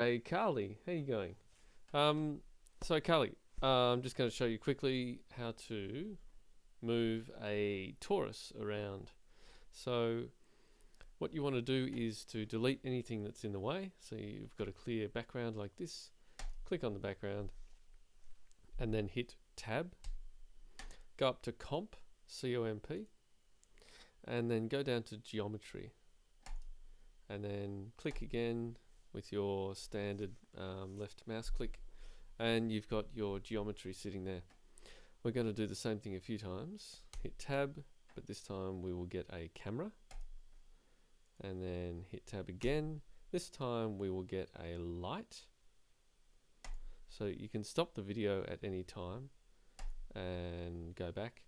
Hey Carly, how you going? So Carly, I'm just going to show you quickly how to move a torus around. So what you want to do is to delete anything that's in the way. So you've got a clear background like this. Click on the background and then hit Tab. Go up to Comp, C-O-M-P, and then go down to Geometry. And then click again with your standard left mouse click, and you've got your geometry sitting there. We're going to do the same thing a few times. Hit Tab, but this time we will get a camera, and then hit Tab again. This time we will get a light. So you can stop the video at any time and go back.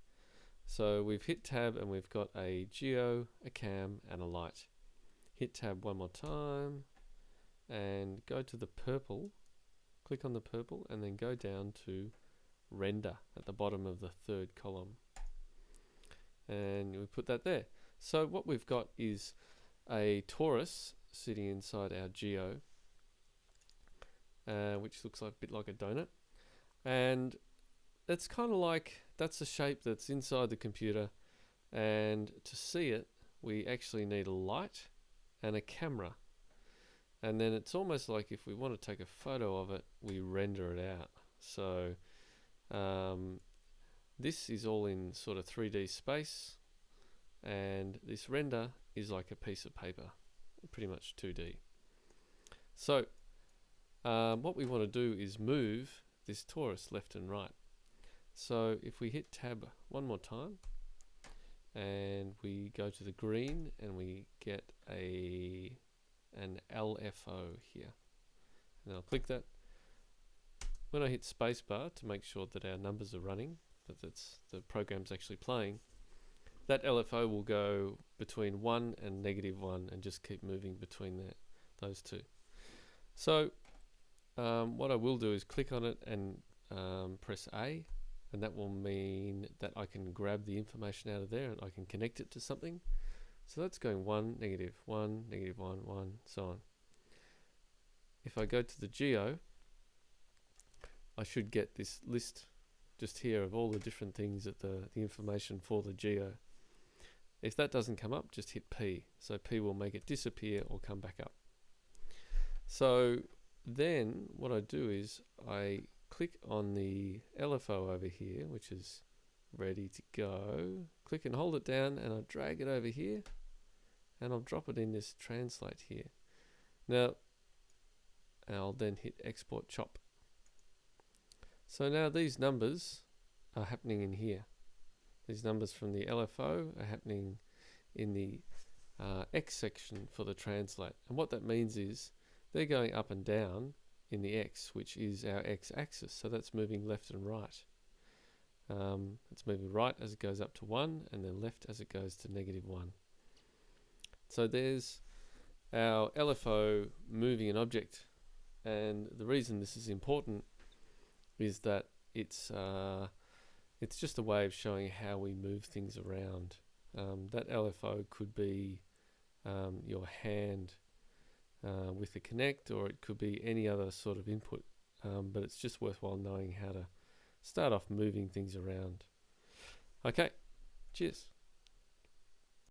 So we've hit Tab and we've got a geo, a cam, and a light. Hit Tab one more time and go to the purple. Click on the purple and then go down to render at the bottom of the third column. And we put that there. So what we've got is a torus sitting inside our geo, which looks like a bit like a donut. And it's kind of like, that's the shape that's inside the computer. And to see it, we actually need a light and a camera. And then it's almost like if we want to take a photo of it, we render it out. So this is all in sort of 3D space, and this render is like a piece of paper, pretty much 2D. So what we want to do is move this torus left and right. So if we hit Tab one more time, and we go to the green, and we get an LFO here, and I'll click that. When I hit spacebar to make sure that our numbers are running, that the program's actually playing, that LFO will go between 1 and -1 and just keep moving between those two. So what I will do is click on it and press A, and that will mean that I can grab the information out of there and I can connect it to something. So that's going 1, -1, -1, 1, so on. If I go to the geo, I should get this list just here of all the different things that the information for the geo. If that doesn't come up, just hit P. So P will make it disappear or come back up. So then what I do is I click on the LFO over here, which is ready to go. Click and hold it down, and I'll drag it over here, and I'll drop it in this translate here. Now I'll then hit export chop. So now these numbers are happening in here. These numbers from the LFO are happening in the X section for the translate. And what that means is they're going up and down in the X, which is our X axis. So that's moving left and right. It's moving right as it goes up to 1, and then left as it goes to -1. So there's our LFO moving an object. And the reason this is important is that it's just a way of showing how we move things around. That LFO could be your hand with the connect, or it could be any other sort of input, but it's just worthwhile knowing how to start off moving things around. Okay, cheers.